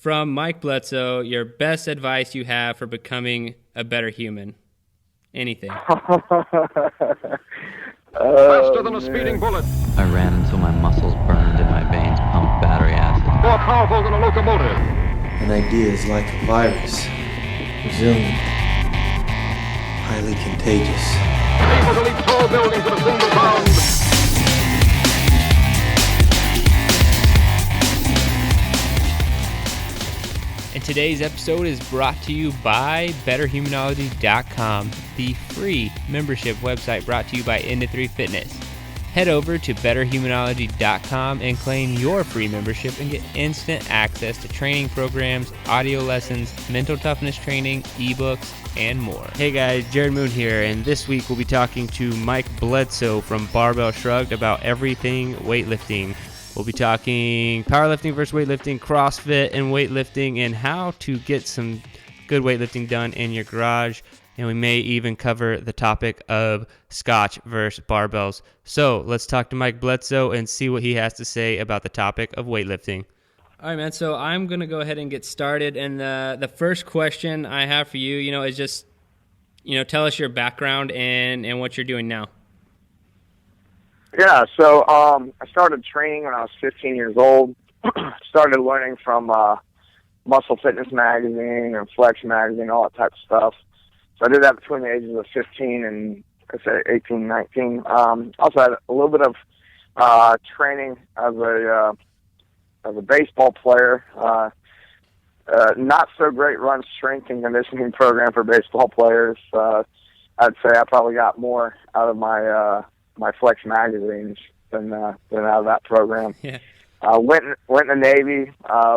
From Mike Bledsoe, your best advice you have for becoming a better human. Anything. Faster than a speeding bullet. I ran until my muscles burned and my veins pumped battery acid. More powerful than a locomotive. An idea is like a virus. Resilient. Highly contagious. Able to leap tall buildings in a single bound. And today's episode is brought to you by betterhumanology.com, the free membership website brought to you by Into3 Fitness. Head over to betterhumanology.com and claim your free membership and get instant access to training programs, audio lessons, mental toughness training, ebooks, and more. Hey guys, Jared Moon here, and this week we'll be talking to Mike Bledsoe from Barbell Shrugged about everything weightlifting. We'll be talking powerlifting versus weightlifting, CrossFit and weightlifting, and how to get some good weightlifting done in your garage. And we may even cover the topic of Scotch versus barbells. So let's talk to Mike Bledsoe and see what he has to say about the topic of weightlifting. All right, man. So I'm going to go ahead and get started. And the first question I have for you, is just, tell us your background and what you're doing now. Yeah, so I started training when I was 15 years old. Started learning from Muscle Fitness magazine and Flex magazine, all that type of stuff. So I did that between the ages of 15 and, I say, 18, 19. Also had a little bit of training as a baseball player. Not so great run strength and conditioning program for baseball players. I'd say I probably got more out of my Flex magazines than out of that program. Yeah. Went in the Navy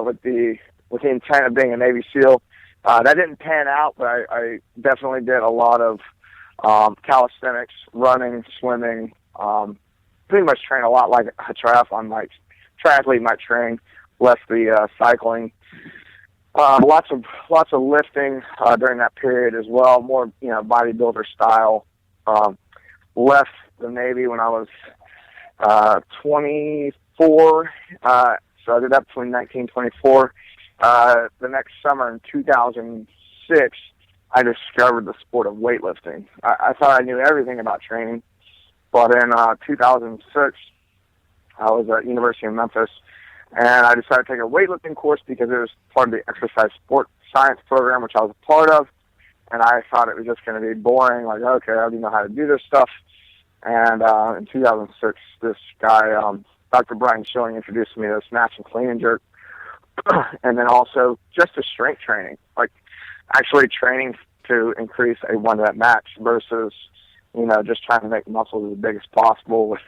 with the intent of being a Navy SEAL. That didn't pan out, but I definitely did a lot of calisthenics, running, swimming. Pretty much train a lot like a triathlete might train, less the cycling. Lots of lifting during that period as well. More bodybuilder style. Left the Navy when I was 24, so I did that between 19 and 24. The next summer in 2006, I discovered the sport of weightlifting. I thought I knew everything about training, but in 2006, I was at University of Memphis, and I decided to take a weightlifting course because it was part of the exercise sport science program, which I was a part of, and I thought it was just going to be boring, like, okay, I already know how to do this stuff. And in 2006, this guy, Dr. Brian Schilling, introduced me to snatch and clean and jerk, and then also just to strength training, like actually training to increase a one-rep max versus, just trying to make muscles as big as possible with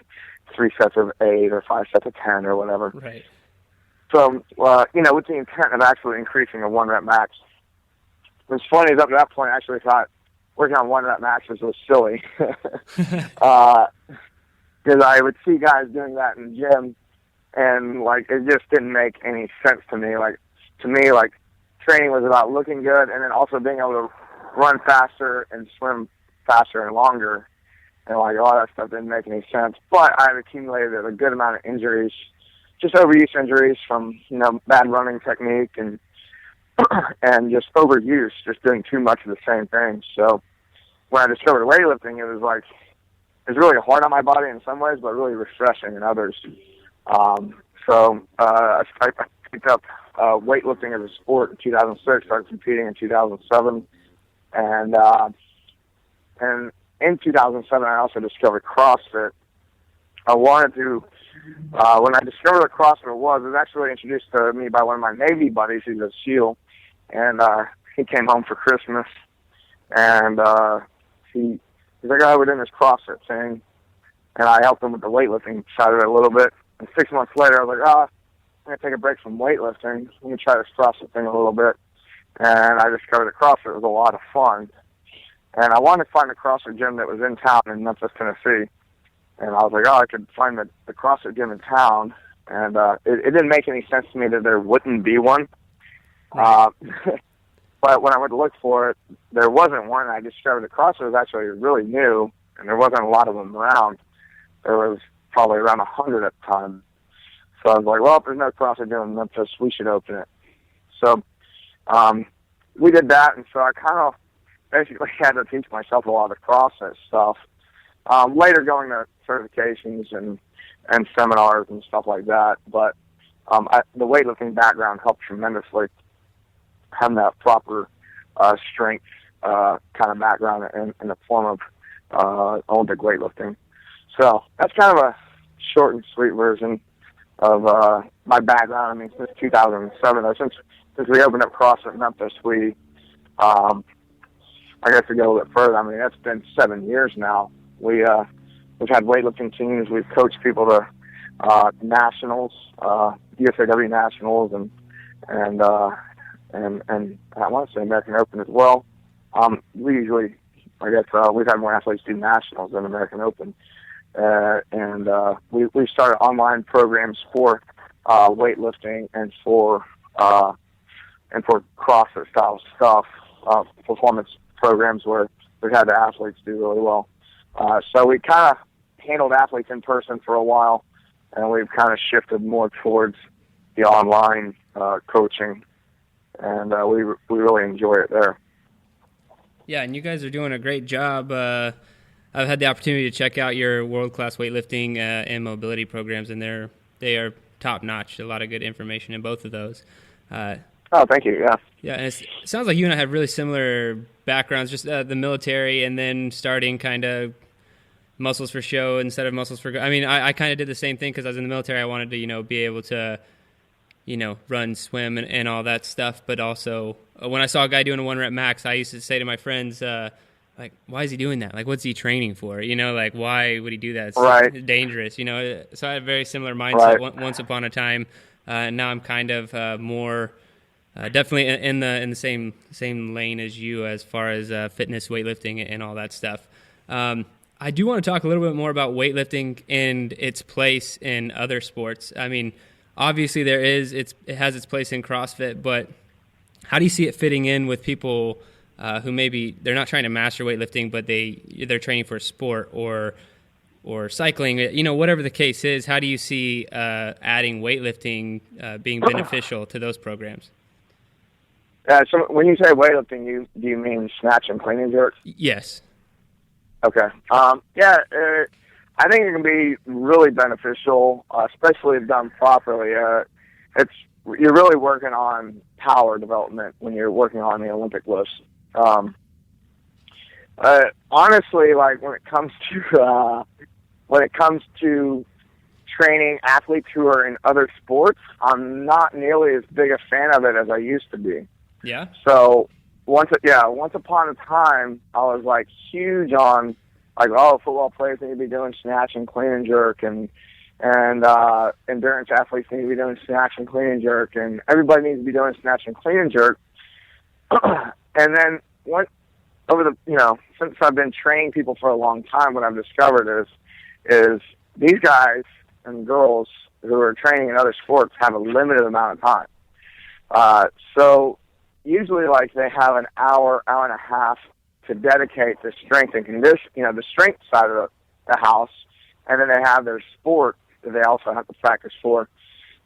3 sets of 8 or 5 sets of 10 or whatever. Right. So, with the intent of actually increasing a one-rep max. What's funny is up to that point, I actually thought working on one-rep maxes was silly. Because I would see guys doing that in the gym, and, it just didn't make any sense to me. To me, training was about looking good and then also being able to run faster and swim faster and longer. And, all that stuff didn't make any sense. But I've accumulated a good amount of injuries, just overuse injuries from, bad running technique and just overuse, just doing too much of the same thing. So when I discovered weightlifting, it was really hard on my body in some ways, but really refreshing in others. So I picked up weightlifting as a sport in 2006, started competing in 2007. And in 2007, I also discovered CrossFit. I wanted to, when I discovered what CrossFit was, it was actually introduced to me by one of my Navy buddies. He's a SEAL. And he came home for Christmas, and he's like, we're doing this CrossFit thing, and I helped him with the weightlifting side of it a little bit. And 6 months later, I was like, I'm going to take a break from weightlifting. Let me try this CrossFit thing a little bit. And I discovered that CrossFit was a lot of fun. And I wanted to find a CrossFit gym that was in town in Memphis, Tennessee. And I was like, I could find the CrossFit gym in town. And it didn't make any sense to me that there wouldn't be one. But when I went to look for it, there wasn't one. I discovered that CrossFit was actually really new, and there wasn't a lot of them around. There was probably around 100 at the time. So I was like, well, if there's no CrossFit gym in Memphis, we should open it. So we did that, and so I kind of basically had to teach myself a lot of CrossFit stuff. Later going to certifications and seminars and stuff like that, but the weightlifting background helped tremendously, having that proper strength kind of background in the form of Olympic weightlifting. So that's kind of a short and sweet version of my background. I mean, since 2007, or since we opened up CrossFit Memphis, we, I guess to go a little bit further, I mean, that's been 7 years now. We've had weightlifting teams. We've coached people to nationals, USAW nationals, and I want to say American Open as well. We usually, I guess, we've had more athletes do nationals than American Open, and we started online programs for weightlifting and for CrossFit style stuff, performance programs where we had the athletes do really well. So we kind of handled athletes in person for a while, and we've kind of shifted more towards the online coaching, and we really enjoy it there. Yeah, and you guys are doing a great job. I've had the opportunity to check out your world-class weightlifting and mobility programs, and they are top-notch. A lot of good information in both of those. Oh, thank you, yeah. Yeah, and it sounds like you and I have really similar backgrounds, just the military and then starting kind of muscles for show instead of muscles for... I mean, I kind of did the same thing because I was in the military. I wanted to, be able to, run, swim, and all that stuff. But also, when I saw a guy doing a 1-rep max, I used to say to my friends, like, why is he doing that? Like, what's he training for? Like, why would he do that? It's right. Dangerous, So I had a very similar mindset once upon a time. And now I'm kind of more... definitely in the same lane as you as far as fitness, weightlifting, and all that stuff. I do want to talk a little bit more about weightlifting and its place in other sports. I mean, obviously it has its place in CrossFit, but how do you see it fitting in with people who maybe they're not trying to master weightlifting, but they're training for a sport or cycling, whatever the case is? How do you see adding weightlifting being beneficial to those programs? So when you say weightlifting, do you mean snatch and clean and jerk? Yes. Okay. I think it can be really beneficial, especially if done properly. You're really working on power development when you're working on the Olympic lifts. Honestly, like when it comes to training athletes who are in other sports, I'm not nearly as big a fan of it as I used to be. Yeah. So once upon a time, I was like huge on like, football players need to be doing snatch and clean and jerk, and endurance athletes need to be doing snatch and clean and jerk, and everybody needs to be doing snatch and clean and jerk. And then since I've been training people for a long time, what I've discovered is these guys and girls who are training in other sports have a limited amount of time. So usually, like, they have an hour and a half to dedicate to strength and condition, the strength side of the house, and then they have their sport that they also have to practice for.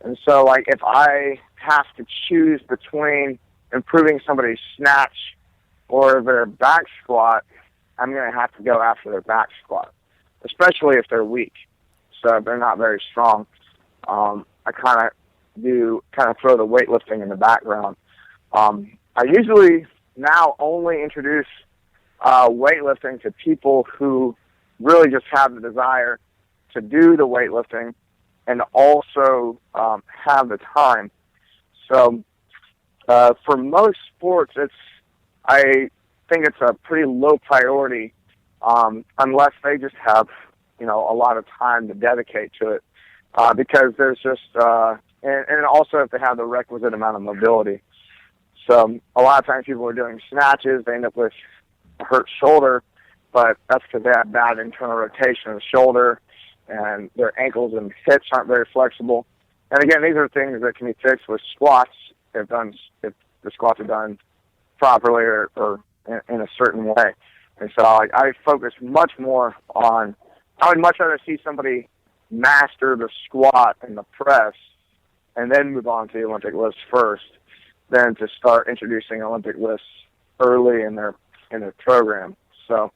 And so, like, if I have to choose between improving somebody's snatch or their back squat, I'm going to have to go after their back squat, especially if they're weak. So if they're not very strong, I kind of throw the weightlifting in the background. I usually now only introduce weightlifting to people who really just have the desire to do the weightlifting and also have the time. So for most sports, I think it's a pretty low priority unless they just have a lot of time to dedicate to it, because there's just and also if they have the requisite amount of mobility. So a lot of times people are doing snatches, they end up with a hurt shoulder, but that's because they have bad internal rotation of the shoulder, and their ankles and hips aren't very flexible. And again, these are things that can be fixed with squats if the squats are done properly or in a certain way. And so I focus much more on, I would much rather see somebody master the squat and the press and then move on to the Olympic lifts first, than to start introducing Olympic lifts early in their program. So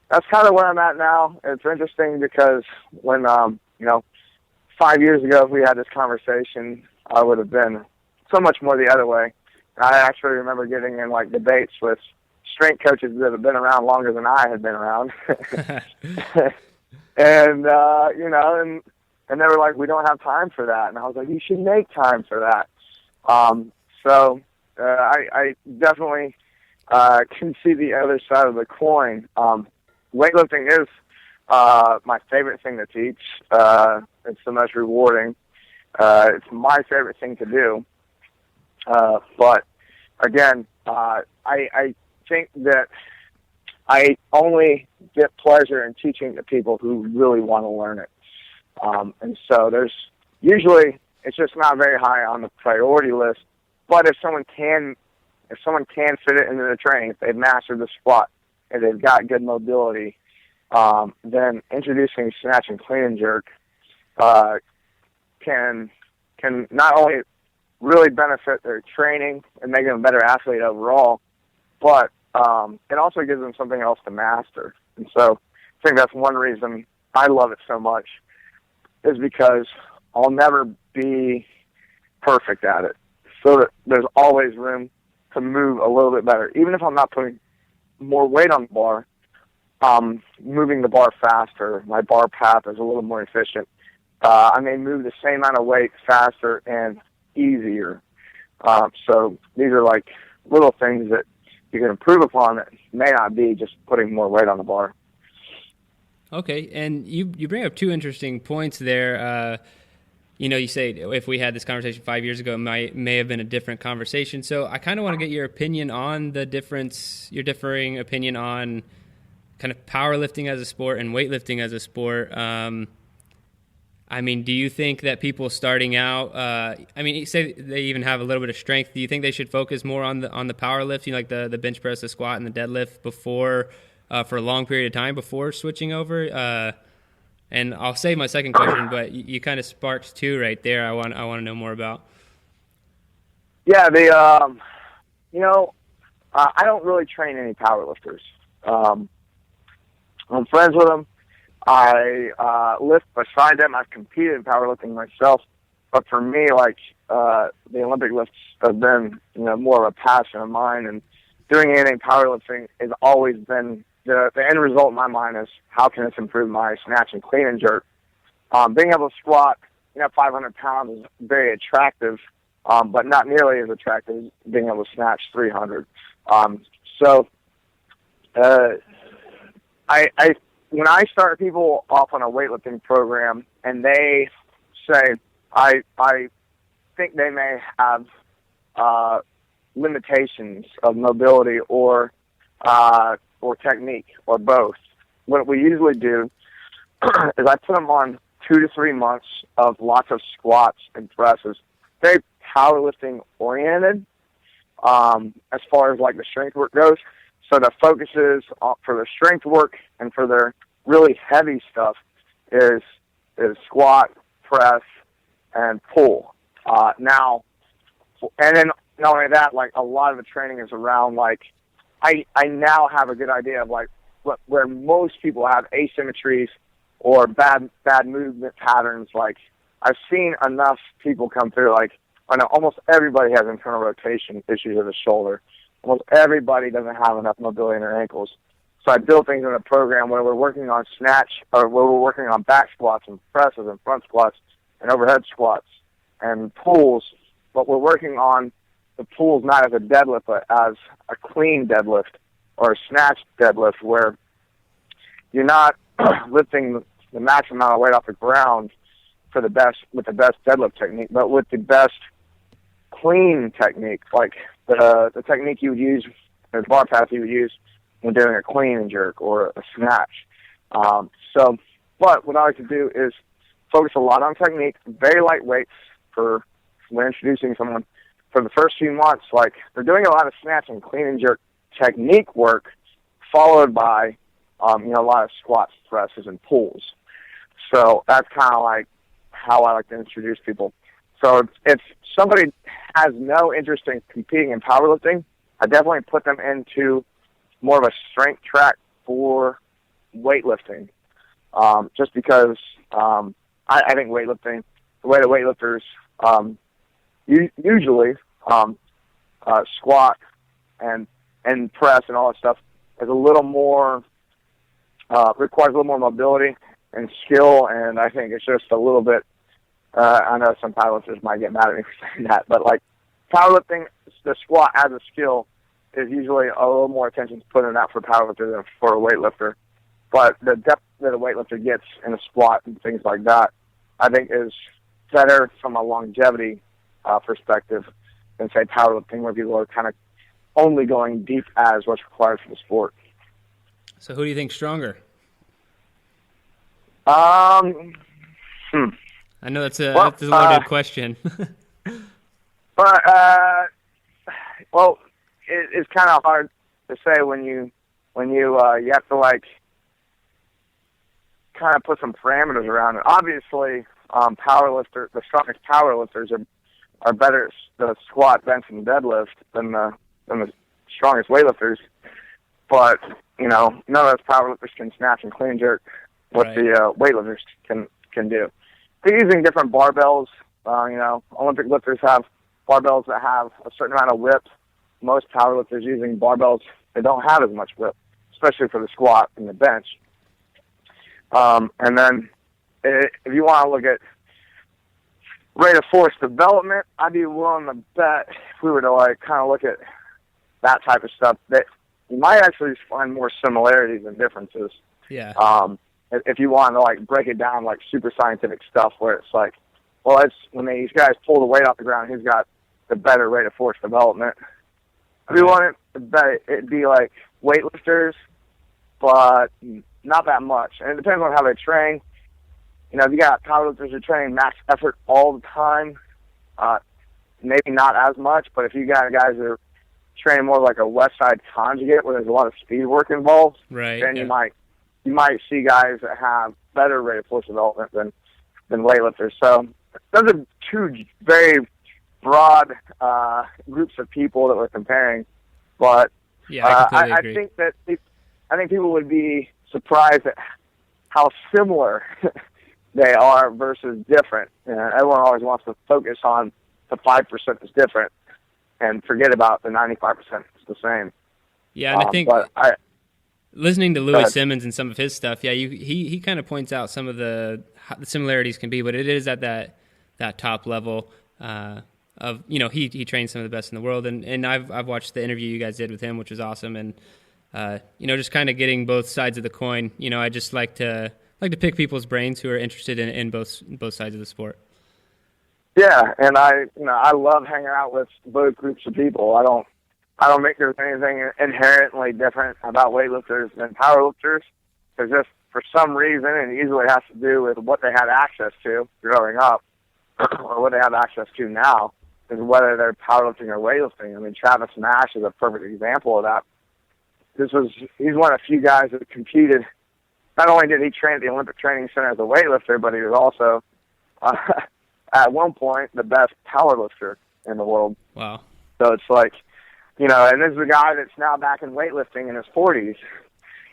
that's kind of where I'm at now. It's interesting because when 5 years ago, if we had this conversation, I would have been so much more the other way. I actually remember getting in like debates with strength coaches that have been around longer than I had been around. And, and they were like, we don't have time for that. And I was like, you should make time for that. So I definitely can see the other side of the coin. Weightlifting is my favorite thing to teach. It's the most rewarding. It's my favorite thing to do. But, again, I think that I only get pleasure in teaching to people who really want to learn it. And so it's just not very high on the priority list. But if someone can fit it into the training, if they've mastered the squat, if they've got good mobility, then introducing snatch and clean and jerk can not only really benefit their training and make them a better athlete overall, but it also gives them something else to master. And so I think that's one reason I love it so much, is because I'll never be perfect at it. So that there's always room to move a little bit better. Even if I'm not putting more weight on the bar, moving the bar faster, my bar path is a little more efficient. I may move the same amount of weight faster and easier. So these are like little things that you can improve upon that may not be just putting more weight on the bar. Okay, and you bring up two interesting points there. You say if we had this conversation 5 years ago, it may have been a different conversation. So I kind of want to get your opinion on the difference, your differing opinion on kind of powerlifting as a sport and weightlifting as a sport. Do you think that people starting out, say they even have a little bit of strength, do you think they should focus more on the powerlifting, like the bench press, the squat, and the deadlift before, for a long period of time before switching over? And I'll save my second question, but you kind of sparked two right there. I want to know more about. Yeah, I don't really train any powerlifters. I'm friends with them. I lift beside them. I've competed in powerlifting myself, but for me, the Olympic lifts have been, more of a passion of mine. And doing anything powerlifting has always been the end result in my mind is how can this improve my snatch and clean and jerk. Being able to squat, 500 pounds is very attractive, but not nearly as attractive as being able to snatch 300. When I start people off on a weightlifting program and they say, I think they may have limitations of mobility or technique or both, what we usually do is I put them on 2 to 3 months of lots of squats and presses, very powerlifting oriented as far as the strength work goes. So the focus is for their strength work and for their really heavy stuff is squat, press, and pull. And then not only that, a lot of the training is around I now have a good idea of where most people have asymmetries or bad movement patterns. I've seen enough people come through. I know almost everybody has internal rotation issues of the shoulder. Almost everybody doesn't have enough mobility in their ankles. So I build things in a program where we're working on snatch, or where we're working on back squats and presses and front squats and overhead squats and pulls, but we're working on the pulls not as a deadlift, but as a clean deadlift or a snatch deadlift, where you're not lifting the maximum amount of weight off the ground with the best deadlift technique, but with the best clean technique, the technique you would use, the bar path you would use when doing a clean and jerk or a snatch. But what I like to do is focus a lot on technique, very light weights for when introducing someone. For the first few months, they're doing a lot of snatch and clean and jerk technique work, followed by, a lot of squats, presses, and pulls. So that's kind of how I like to introduce people. So if somebody has no interest in competing in powerlifting, I definitely put them into more of a strength track for weightlifting. Just because I think weightlifting, the way the weightlifters usually squat and press and all that stuff is a little more, requires a little more mobility and skill, and I think it's just a little bit, I know some powerlifters might get mad at me for saying that, but like powerlifting, the squat as a skill is usually a little more attention to put in that for a powerlifter than for a weightlifter. But the depth that a weightlifter gets in a squat and things like that, I think is better from a longevity perspective than, say, powerlifting, where people are kind of only going deep as what's required for the sport. So who do you think's stronger? I know that's a loaded question. But, well, it's kind of hard to say when you have to, like, kind of put some parameters around it. Obviously, the strongest powerlifters are better at the squat, bench, and deadlift than the strongest weightlifters. But, you know, none of those powerlifters can snatch and clean jerk what the weightlifters can do. They're using different barbells. You know, Olympic lifters have barbells that have a certain amount of whip. Most powerlifters using barbells that don't have as much whip, especially for the squat and the bench. And then if you want to look at rate of force development, I'd be willing to bet if we were to like kind of look at that type of stuff that you might actually find more similarities than differences. Yeah. If you want to like break it down like super scientific stuff where it's like, well, it's when these guys pull the weight off the ground, who's got the better rate of force development. If you want to bet it'd be like weightlifters, but not that much. And it depends on how they train. You know, if you got powerlifters who train max effort all the time, maybe not as much, but if you got guys that are training more like a West Side conjugate where there's a lot of speed work involved, then you might see guys that have better rate of force development than weightlifters. So those are two very broad groups of people that we're comparing. But I think that I think people would be surprised at how similar they are versus different. Everyone always wants to focus on the 5% that's different and forget about the 95% that's the same. Yeah, and I think listening to Louis Simmons and some of his stuff, he kind of points out some of the similarities can be, but it is at that top level of, you know, he trains some of the best in the world, and I've watched the interview you guys did with him, which was awesome, and you know, just kind of getting both sides of the coin. You know, I just like to pick people's brains who are interested in both sides of the sport. Yeah, and I love hanging out with both groups of people. I don't think there's anything inherently different about weightlifters than powerlifters. There's just, for some reason, and it usually has to do with what they had access to growing up, or what they have access to now, is whether they're powerlifting or weightlifting. I mean, Travis Nash is a perfect example of that. He's one of the few guys that competed. Not only did he train at the Olympic Training Center as a weightlifter, but he was also, at one point, the best powerlifter in the world. Wow. So it's like, you know, and this is a guy that's now back in weightlifting in his 40s.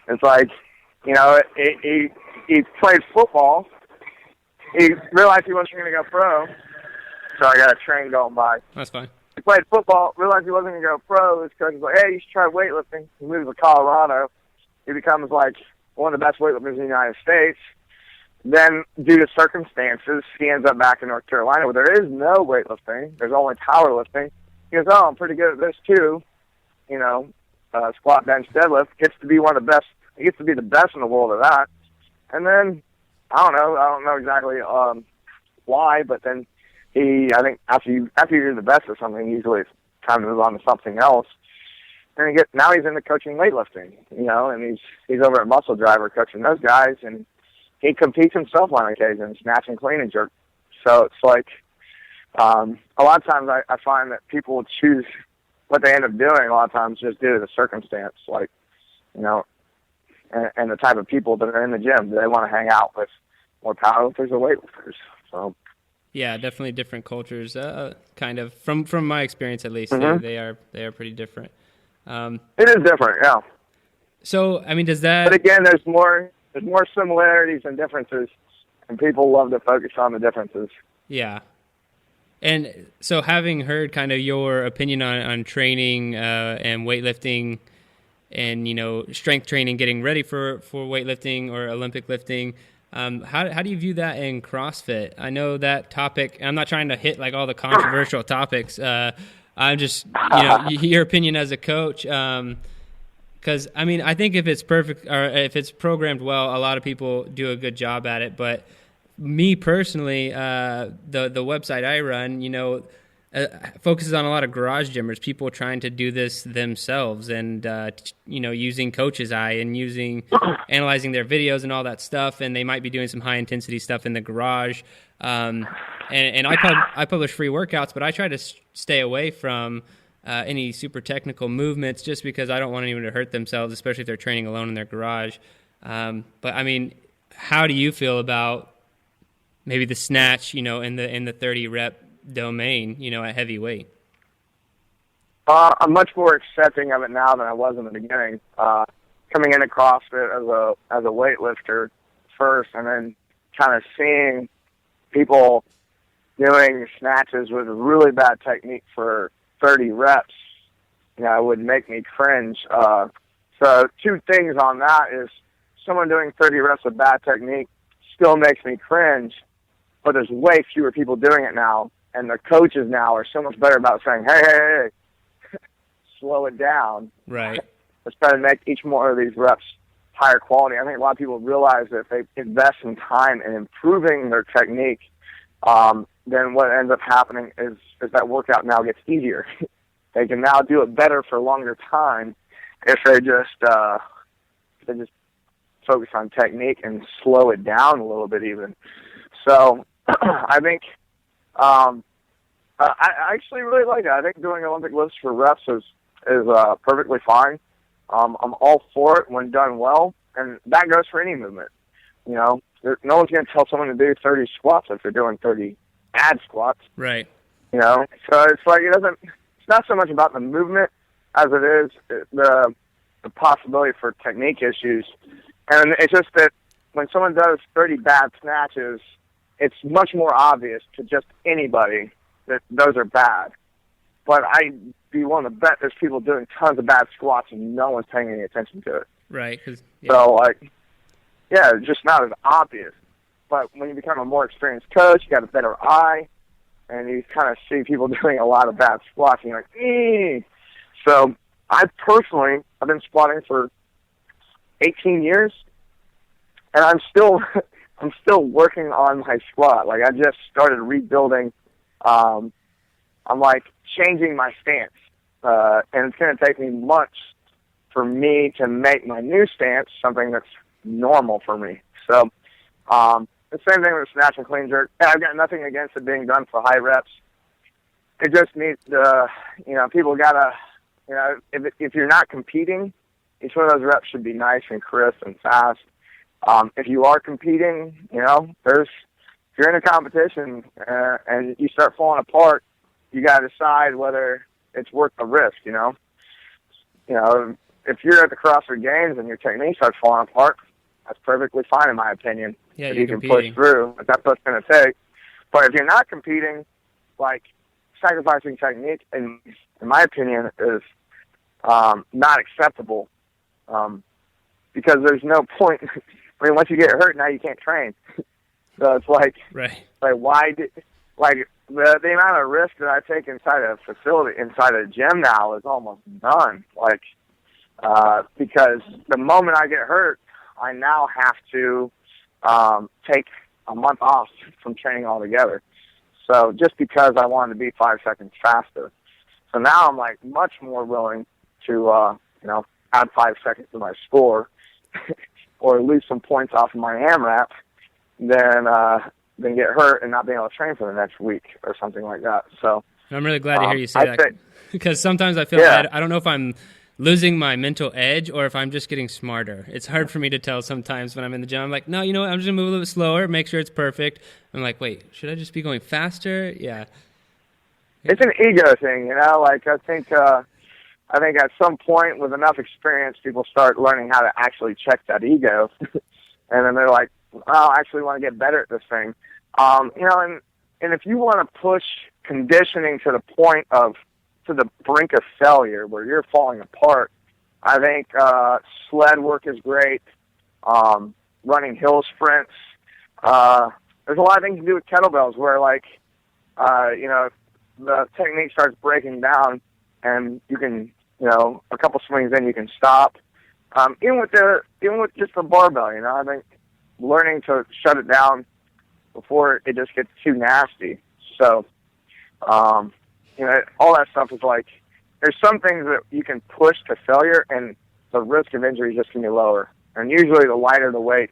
It's like, you know, he played football. He realized he wasn't going to go pro. Sorry, I got a train going by. That's fine. He played football, realized he wasn't going to go pro. His coach was like, hey, you should try weightlifting. He moves to Colorado. He becomes, like, one of the best weightlifters in the United States. Then, due to circumstances, he ends up back in North Carolina where there is no weightlifting. There's only powerlifting. He goes, oh, I'm pretty good at this, too. You know, squat, bench, deadlift. Gets to be one of the best. He gets to be the best in the world at that. And then, I don't know exactly why, but then I think after you're the best at something, usually it's time to move on to something else. And now he's into coaching weightlifting, you know, and he's over at Muscle Driver coaching those guys, and he competes himself on occasion, snatch and clean and jerk. So it's like a lot of times I find that people will choose what they end up doing a lot of times just due to the circumstance, like, you know, and the type of people that are in the gym. Do they want to hang out with more powerlifters or weightlifters? So Yeah, definitely different cultures. Kind of from my experience, at least, Mm-hmm. they are pretty different. It is different, yeah. So, I mean, does that? But again, there's more similarities than differences, and people love to focus on the differences. Yeah. And so, having heard kind of your opinion on training and weightlifting, and strength training, getting ready for weightlifting or Olympic lifting. How do you view that in CrossFit? I know that topic. I'm not trying to hit like all the controversial topics. I'm just your opinion as a coach. Because I mean, I think if it's perfect or if it's programmed well, a lot of people do a good job at it. But me personally, the website I run, focuses on a lot of garage gymmers, people trying to do this themselves, and using coach's eye and analyzing their videos and all that stuff, and they might be doing some high intensity stuff in the garage. And I publish free workouts, but I try to stay away from any super technical movements, just because I don't want anyone to hurt themselves, especially if they're training alone in their garage. But I mean, how do you feel about maybe the snatch, in the 30 rep domain, at heavyweight? I'm much more accepting of it now than I was in the beginning. Coming into CrossFit as a weightlifter first, and then kind of seeing people doing snatches with really bad technique for 30 reps, would make me cringe. So two things on that is someone doing 30 reps with bad technique still makes me cringe, but there's way fewer people doing it now. And the coaches now are so much better about saying, hey, slow it down. Right. Let's try to make each more of these reps higher quality. I think a lot of people realize that if they invest in time in improving their technique, then what ends up happening is that workout now gets easier. They can now do it better for a longer time if they just focus on technique and slow it down a little bit even. So I think I actually really like it. I think doing Olympic lifts for reps is perfectly fine. I'm all for it when done well, and that goes for any movement. No one's going to tell someone to do 30 squats if they're doing 30 ad squats. Right. So it's like it's not so much about the movement as it is the possibility for technique issues. And it's just that when someone does 30 bad snatches, it's much more obvious to just anybody that those are bad. But I'd be willing to bet there's people doing tons of bad squats and no one's paying any attention to it. Right. So, it's just not as obvious. But when you become a more experienced coach, you got a better eye, and you kind of see people doing a lot of bad squats, and you're like, eee. So I've been squatting for 18 years, and I'm still working on my squat. Like, I just started rebuilding. I'm changing my stance, and it's going to take me months for me to make my new stance something that's normal for me. So the same thing with snatch and clean jerk. I've got nothing against it being done for high reps. It just needs people gotta, if you're not competing, each one of those reps should be nice and crisp and fast. If you are competing, if you're in a competition and you start falling apart, you got to decide whether it's worth the risk. If you're at the CrossFit Games and your technique starts falling apart, that's perfectly fine in my opinion. Yeah, if you're you can competing. push through, if that's what it's going to take. But if you're not competing, sacrificing technique, in my opinion, is not acceptable. Because there's no point. I mean, once you get hurt, now you can't train. So it's right. The amount of risk that I take inside a facility, inside a gym now, is almost none. Because the moment I get hurt, I now have to take a month off from training altogether. So just because I wanted to be 5 seconds faster. So now I'm much more willing to add 5 seconds to my score or lose some points off of my AMRAP than get hurt and not being able to train for the next week or something like that. So I'm really glad to hear you say that, because sometimes I feel I don't know if I'm losing my mental edge or if I'm just getting smarter. It's hard for me to tell sometimes when I'm in the gym. I'm like, no, you know what? I'm just going to move a little bit slower, make sure it's perfect. I'm like, wait, should I just be going faster? Yeah. It's an ego thing, you know? Like, I think at some point with enough experience, people start learning how to actually check that ego. And then they're like, oh, I actually want to get better at this thing. You know, and if you want to push conditioning to the brink of failure where you're falling apart, I think sled work is great. Running hill sprints. There's a lot of things to do with kettlebells where, like, you know, the technique starts breaking down and you can, you know, a couple swings in you can stop. Even with just the barbell, you know, I think learning to shut it down before it just gets too nasty. So, you know, all that stuff is like, there's some things that you can push to failure and the risk of injury just can be lower. And usually the lighter the weight,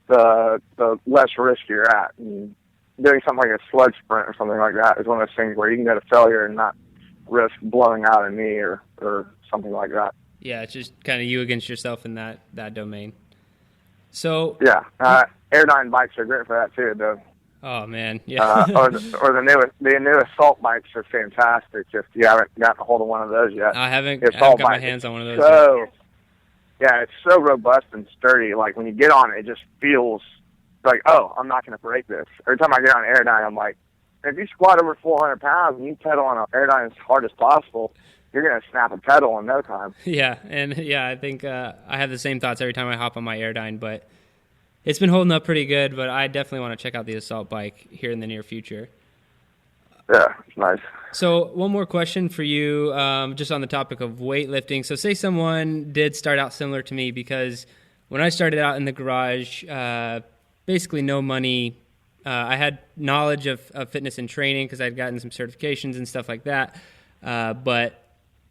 the less risk you're at. And doing something like a sled sprint or something like that is one of those things where you can go to failure and not risk blowing out a knee or something like that. Yeah, it's just kind of you against yourself in that domain. So yeah, Airdyne bikes are great for that too, though. Oh man, yeah. Or the new assault bikes are fantastic. If you haven't gotten a hold of one of those yet, I haven't got my hands on one of those. So, yeah, it's so robust and sturdy. Like when you get on it, it just feels like, oh, I'm not going to break this. Every time I get on Airdyne, I'm like, if you squat over 400 pounds and you pedal on Airdyne as hard as possible, you're going to snap a pedal in no time. Yeah, and yeah, I think I have the same thoughts every time I hop on my Airdyne, but it's been holding up pretty good, but I definitely want to check out the assault bike here in the near future. Yeah, it's nice. So one more question for you, just on the topic of weightlifting. So say someone did start out similar to me, because when I started out in the garage, basically no money. I had knowledge of fitness and training because I'd gotten some certifications and stuff like that. But,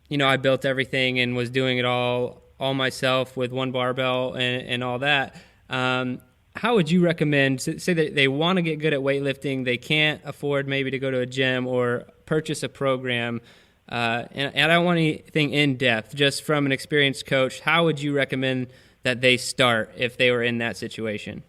you know, I built everything and was doing it all myself with one barbell and all that. How would you recommend, say that they want to get good at weightlifting, they can't afford maybe to go to a gym or purchase a program, and I don't want anything in depth, just from an experienced coach, how would you recommend that they start if they were in that situation?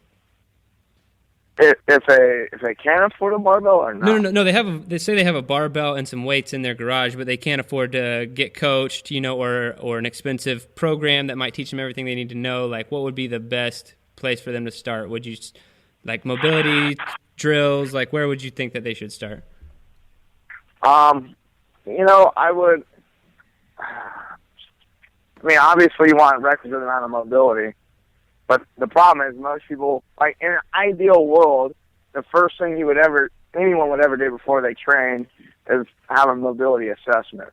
If they can't afford a barbell or not? No. They say they have a barbell and some weights in their garage, but they can't afford to get coached, you know, or an expensive program that might teach them everything they need to know. Like, what would be the best place for them to start? Would you like mobility drills? Like, where would you think that they should start? You know, I mean, obviously you want a requisite amount of mobility, but the problem is most people, like in an ideal world, the first thing anyone would ever do before they train is have a mobility assessment.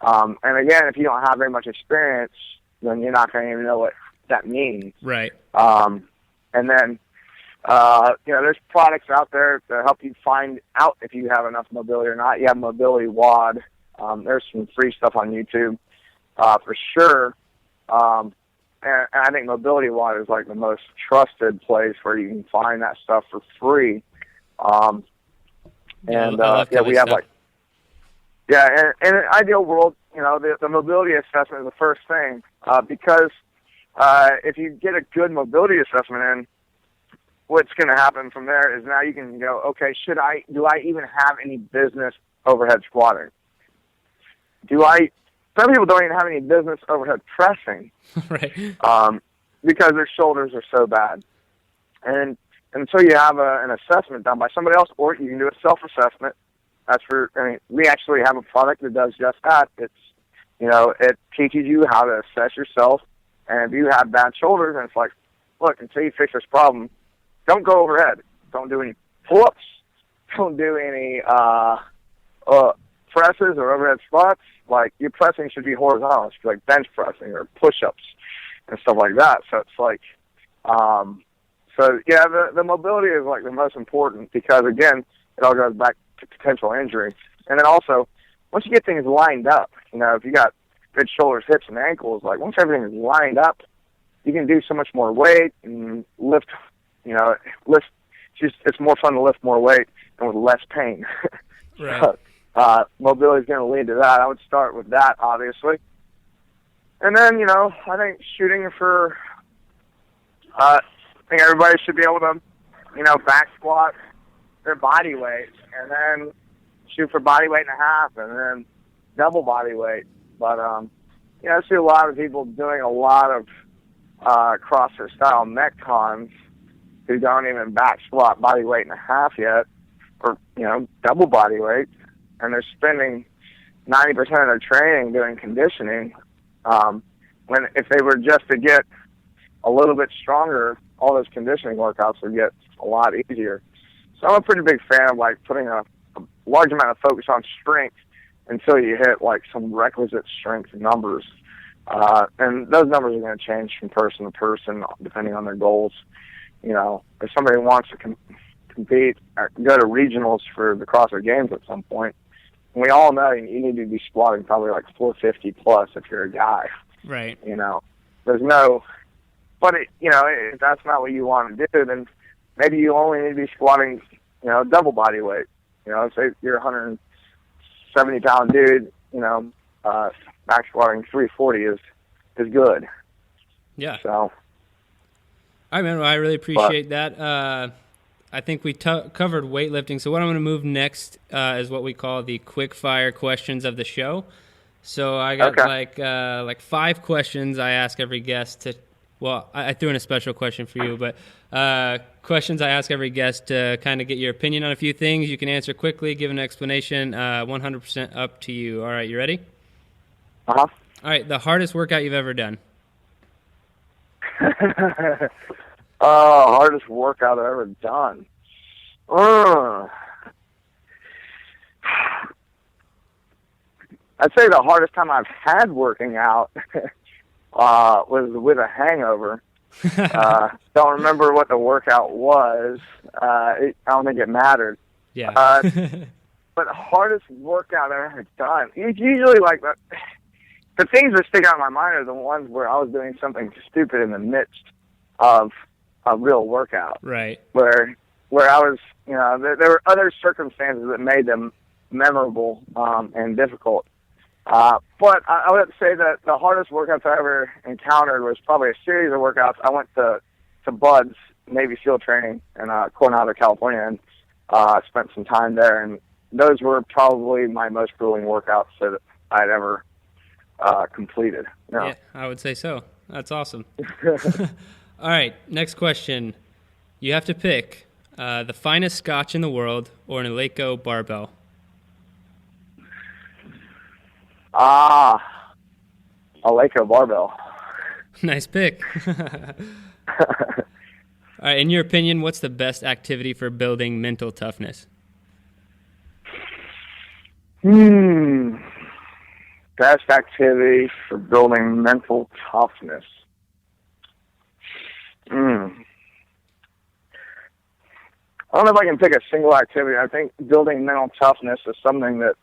And again, if you don't have very much experience, then you're not going to even know what that means. Right. And then, you know, there's products out there to help you find out if you have enough mobility or not. You have Mobility WOD. There's some free stuff on YouTube, for sure. And I think Mobility WOD is like the most trusted place where you can find that stuff for free. We have stuff. In an ideal world, you know, the mobility assessment is the first thing, because if you get a good mobility assessment in, what's going to happen from there is now you can go, okay, do I even have any business overhead squatting? Some people don't even have any business overhead pressing. Right. Because their shoulders are so bad. And so you have an assessment done by somebody else, or you can do a self-assessment. We actually have a product that does just that. It's, you know, it teaches you how to assess yourself. And if you have bad shoulders, and it's like, look, until you fix this problem, don't go overhead. Don't do any pull-ups. Don't do any presses or overhead squats. Like, your pressing should be horizontal. It should be like bench pressing or push-ups and stuff like that. So it's like, the mobility is like the most important because, again, it all goes back to potential injury. And then also, once you get things lined up, you know, if you got good shoulders, hips, and ankles, like once everything is lined up, you can do so much more weight and lift, you know, it's more fun to lift more weight and with less pain. Right. Mobility is going to lead to that. I would start with that, obviously. And then, I think shooting for, I think everybody should be able to, back squat their body weight, and then shoot for body weight and a half, and then double body weight. But, I see a lot of people doing a lot of CrossFit style Metcons who don't even back squat body weight and a half yet, or, double body weight, and they're spending 90% of their training doing conditioning, when if they were just to get a little bit stronger, all those conditioning workouts would get a lot easier. So I'm a pretty big fan of putting a large amount of focus on strength until you hit some requisite strength numbers. And those numbers are going to change from person to person depending on their goals. If somebody wants to compete or go to regionals for the CrossFit Games at some point, we all know you need to be squatting probably 450 plus if you're a guy. Right. There's no, but if that's not what you want to do, then maybe you only need to be squatting, double body weight. Say you're a 170-pound dude, back squatting 340 is good. Yeah. So. All right, man. Well, I really appreciate that. I think we covered weightlifting. So what I'm going to move next is what we call the Quickfire Questions of the show. So I got like 5 questions I ask every guest to. Well, I threw in a special question for you, but questions I ask every guest to kind of get your opinion on a few things. You can answer quickly, give an explanation. 100% up to you. All right, you ready? Uh-huh. All right, the hardest workout you've ever done. Hardest workout I've ever done. I'd say the hardest time I've had working out was with a hangover. Don't remember what the workout was. I don't think it mattered. Yeah. But the hardest workout I've ever done, it's usually the things that stick out in my mind are the ones where I was doing something stupid in the midst of a real workout. Right. Where I was, there were other circumstances that made them memorable and difficult. But I would have to say that the hardest workouts I ever encountered was probably a series of workouts. I went to Bud's Navy SEAL training in Coronado, California, and spent some time there. And those were probably my most grueling workouts that I'd ever completed. Yeah, I would say so. That's awesome. All right, next question. You have to pick the finest scotch in the world or an Eleiko barbell. Eleiko barbell. Nice pick. All right, in your opinion, what's the best activity for building mental toughness? Best activity for building mental toughness. I don't know if I can pick a single activity. I think building mental toughness is something that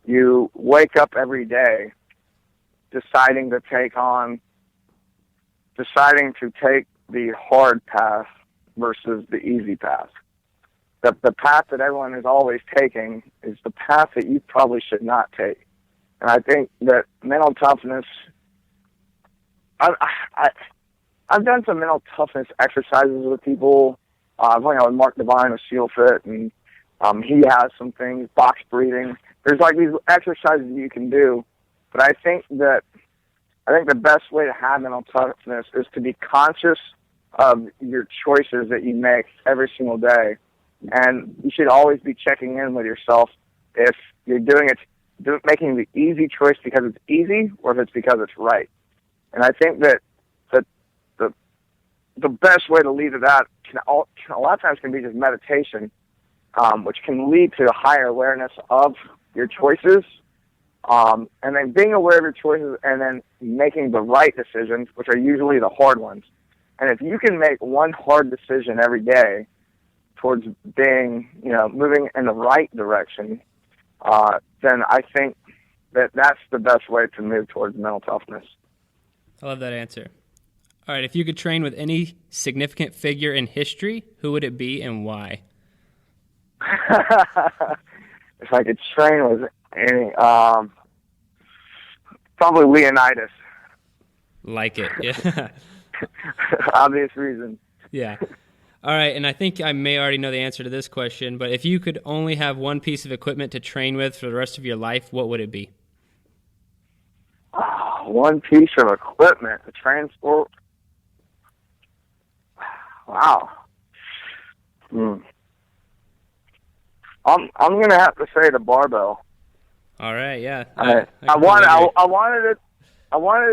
you wake up every day deciding to take the hard path versus the easy path. The path that everyone is always taking is the path that you probably should not take. And I think that mental toughness, I've done some mental toughness exercises with people. I've hung out with Mark Devine of SEAL Fit, and he has some things, box breathing. There's these exercises you can do, but I think the best way to have mental toughness is to be conscious of your choices that you make every single day. And you should always be checking in with yourself if you're making the easy choice because it's easy or if it's because it's right. And I think that the best way to lead to that a lot of times can be just meditation, which can lead to a higher awareness of your choices, and then being aware of your choices and then making the right decisions, which are usually the hard ones. And if you can make one hard decision every day towards being, moving in the right direction, then I think that that's the best way to move towards mental toughness. I love that answer. All right, if you could train with any significant figure in history, who would it be and why? If I could train with any, probably Leonidas. Like it, yeah. Obvious reason. Yeah. All right, and I think I may already know the answer to this question, but if you could only have one piece of equipment to train with for the rest of your life, what would it be? One piece of equipment to transport. Wow. I'm gonna have to say the barbell. All right, yeah. I wanted it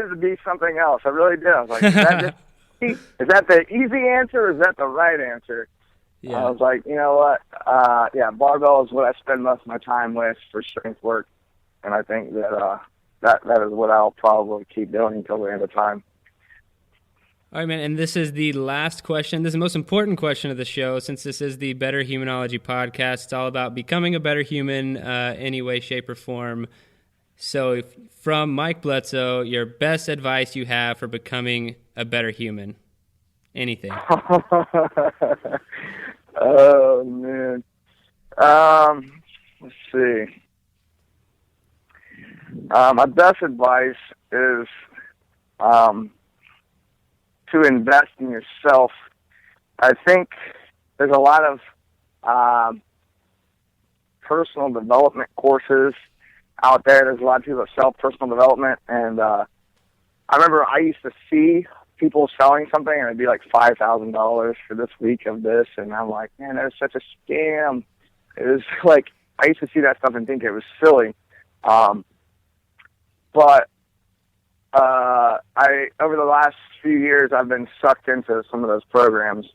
to be something else. I really did. I was like, is that the easy answer or is that the right answer? Yeah. I was like, you know what? Barbell is what I spend most of my time with for strength work, and I think that that is what I'll probably keep doing until the end of time. All right, man, and this is the last question. This is the most important question of the show, since this is the Better Humanology podcast. It's all about becoming a better human, any way, shape, or form. So from Mike Bledsoe, your best advice you have for becoming a better human? Anything. Oh, man. Let's see. My best advice is to invest in yourself. I think there's a lot of personal development courses out there. There's a lot of people that sell personal development, and I remember I used to see people selling something, and it'd be like $5,000 for this week of this, and I'm like, man, that is such a scam. It was like, I used to see that stuff and think it was silly. But over the last few years, I've been sucked into some of those programs.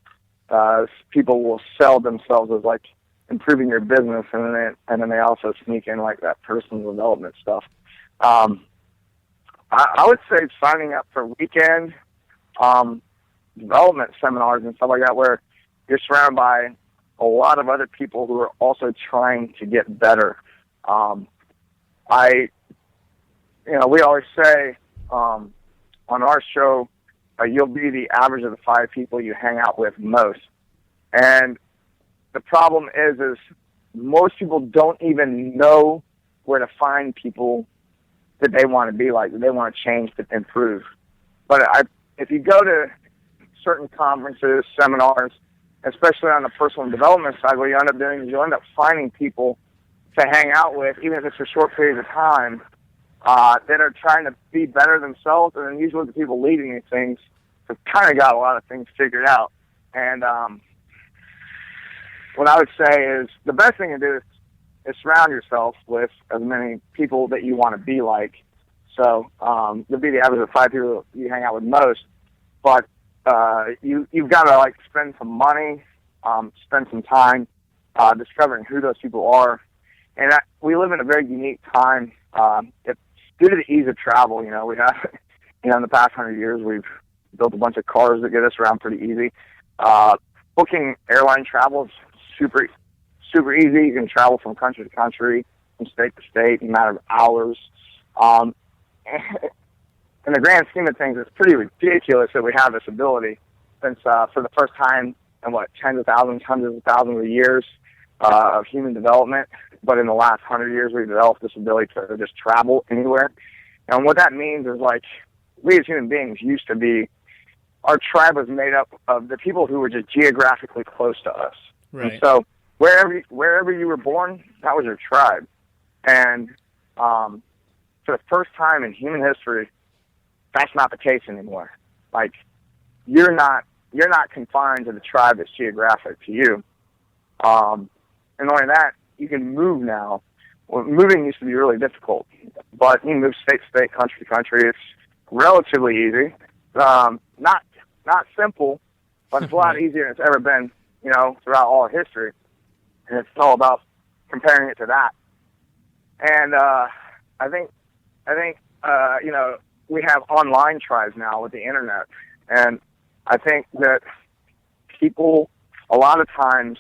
People will sell themselves as like improving your business, and then they also sneak in like that personal development stuff. I would say signing up for weekend development seminars and stuff like that, where you're surrounded by a lot of other people who are also trying to get better. We always say on our show, you'll be the average of the 5 people you hang out with most. And the problem is most people don't even know where to find people that they want to be like, that they want to change, to improve. But if you go to certain conferences, seminars, especially on the personal development side, what you end up doing is you end up finding people to hang out with, even if it's for short periods of time, that are trying to be better themselves, and then usually the people leading these things have kind of got a lot of things figured out. And what I would say is the best thing to do is surround yourself with as many people that you want to be like. So you'll be the average of 5 people you hang out with most, but you've got to like spend some money, spend some time discovering who those people are. And we live in a very unique time. Due to the ease of travel, we have, in the past 100 years, we've built a bunch of cars that get us around pretty easy. Booking airline travel is super, super easy. You can travel from country to country, from state to state in a matter of hours. In the grand scheme of things, it's pretty ridiculous that we have this ability, since for the first time in tens of thousands, hundreds of thousands of years of human development, but in the last 100 years, we've developed this ability to just travel anywhere. And what that means is, like, we as human beings used to be, our tribe was made up of the people who were just geographically close to us. Right. And so wherever you were born, that was your tribe. And for the first time in human history, that's not the case anymore. Like, you're not confined to the tribe that's geographic to you. And only that, you can move now. Well, moving used to be really difficult, but you can move state to state, country to country. It's relatively easy. Not simple, but it's a lot easier than it's ever been, throughout all of history. And it's all about comparing it to that. And I think we have online tribes now with the internet, and I think that people a lot of times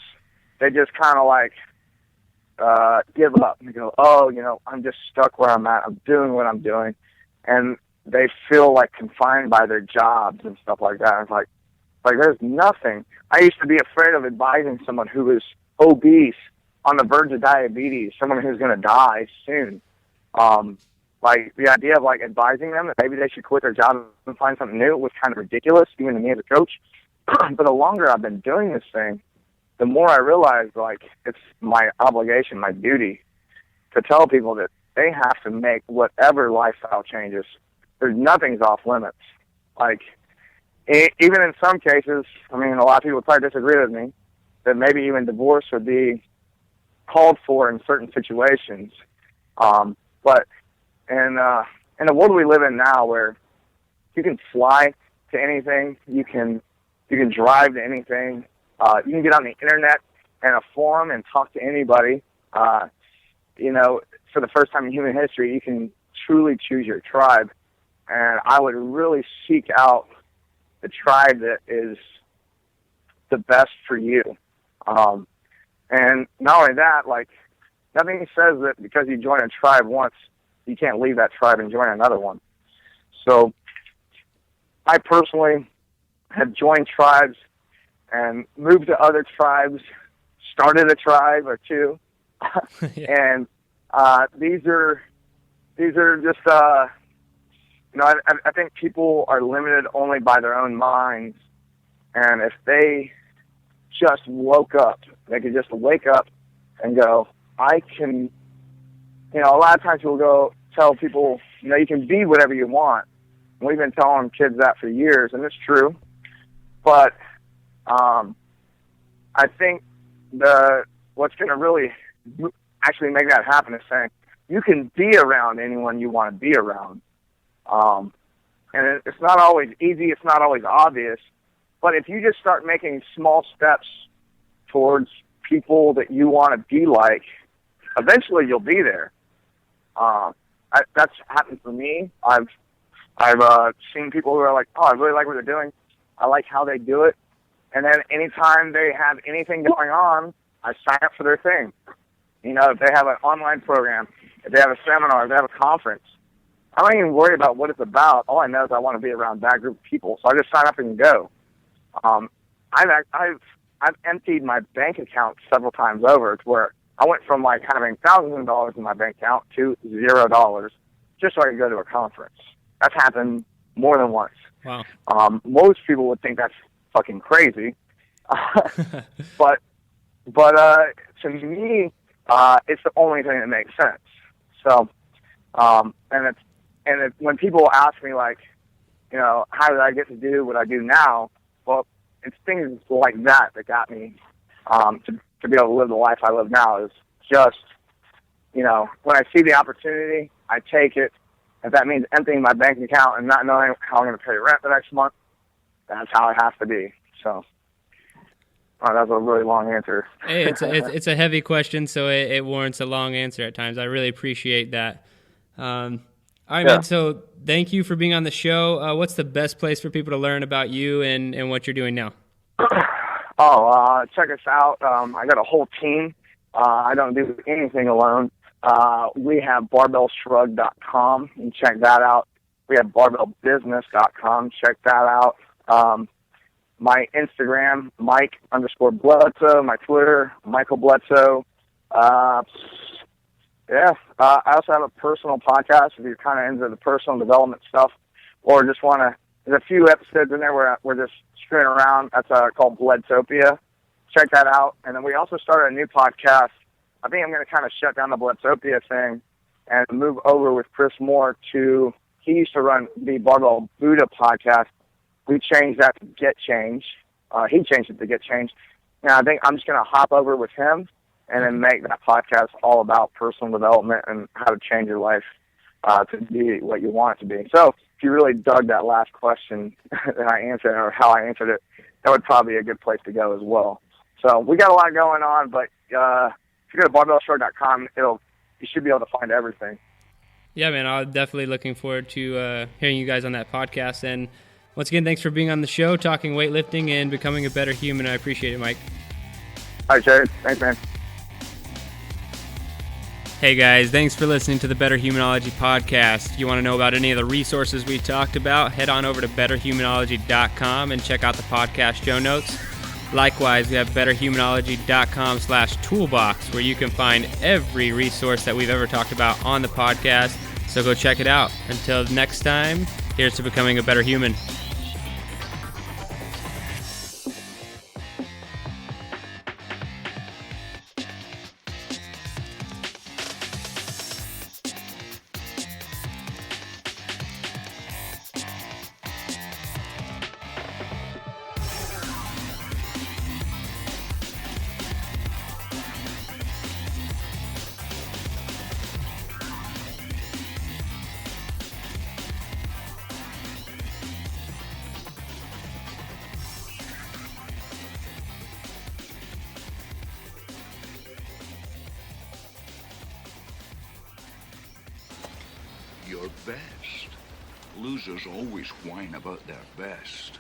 they just kind of like give up and go, I'm just stuck where I'm at. I'm doing what I'm doing. And they feel like confined by their jobs and stuff like that. And it's like there's nothing. I used to be afraid of advising someone who was obese, on the verge of diabetes, someone who's going to die soon. like the idea of like advising them that maybe they should quit their job and find something new was kind of ridiculous, even to me as a coach. But the longer I've been doing this thing, the more I realize like it's my obligation, my duty to tell people that they have to make whatever lifestyle changes. There's nothing's off limits. Like, even in some cases, I mean, a lot of people would probably disagree with me, that maybe even divorce would be called for in certain situations. But in the world we live in now, where you can fly to anything, you can drive to anything, you can get on the internet and a forum and talk to anybody. You know, for the first time in human history, you can truly choose your tribe. And I would really seek out the tribe that is the best for you. And not only that, like, nothing says that because you join a tribe once, you can't leave that tribe and join another one. So I personally have joined tribes and moved to other tribes, started a tribe or two. Yeah. And these are just, you know, I think people are limited only by their own minds. And if they just woke up, they could just wake up and go, I can, you know, a lot of times we'll go tell people, you know, you can be whatever you want. And we've been telling kids that for years, and it's true. But I think what's going to really actually make that happen is saying you can be around anyone you want to be around. And it's not always easy, it's not always obvious, but if you just start making small steps towards people that you want to be like, eventually you'll be there. That's happened for me. I've seen people who are like, oh, I really like what they're doing. I like how they do it. And then anytime they have anything going on, I sign up for their thing. You know, if they have an online program, if they have a seminar, if they have a conference, I don't even worry about what it's about. All I know is I want to be around that group of people, so I just sign up and go. I've emptied my bank account several times over, to where I went from like having thousands of dollars in my bank account to $0 just so I could go to a conference. That's happened more than once. Wow. Most people would think that's fucking crazy, but to me, it's the only thing that makes sense. So, and when people ask me, like, you know, how did I get to do what I do now? Well, it's things like that got me to be able to live the life I live now. Is just, you know, when I see the opportunity, I take it. If that means emptying my bank account and not knowing how I'm going to pay rent the next month, that's how it has to be. So, that's a really long answer. Hey, it's a heavy question, so it warrants a long answer at times. I really appreciate that. All right, man, so thank you for being on the show. What's the best place for people to learn about you and what you're doing now? Check us out. I got a whole team. I don't do anything alone. We have barbellshrugged.com. You can check that out. We have barbellbusiness.com. Check that out. My Instagram, Mike_Bledsoe. My Twitter, Michael Bledsoe. I also have a personal podcast if you're kind of into the personal development stuff, or just want to. There's a few episodes in there where we're just screwing around. That's called Bledsopia. Check that out. And then we also started a new podcast. I think I'm going to kind of shut down the Bledsopia thing and move over with Chris Moore to. He used to run the Barbell Buddha podcast. We changed that to Get Change. He changed it to Get Change. Now I think I'm just going to hop over with him and then make that podcast all about personal development and how to change your life to be what you want it to be. So if you really dug that last question that I answered, or how I answered it, that would probably be a good place to go as well. So we got a lot going on, but if you go to barbellshrugged.com, you should be able to find everything. Yeah, man, I'm definitely looking forward to hearing you guys on that podcast. And once again, thanks for being on the show, talking weightlifting and becoming a better human. I appreciate it, Mike. All right, Jared. Thanks, man. Hey guys, thanks for listening to the Better Humanology podcast. If you want to know about any of the resources we talked about, head on over to betterhumanology.com and check out the podcast show notes. Likewise, we have betterhumanology.com/toolbox, where you can find every resource that we've ever talked about on the podcast. So go check it out. Until next time, here's to becoming a better human. Your best. Losers always whine about their best.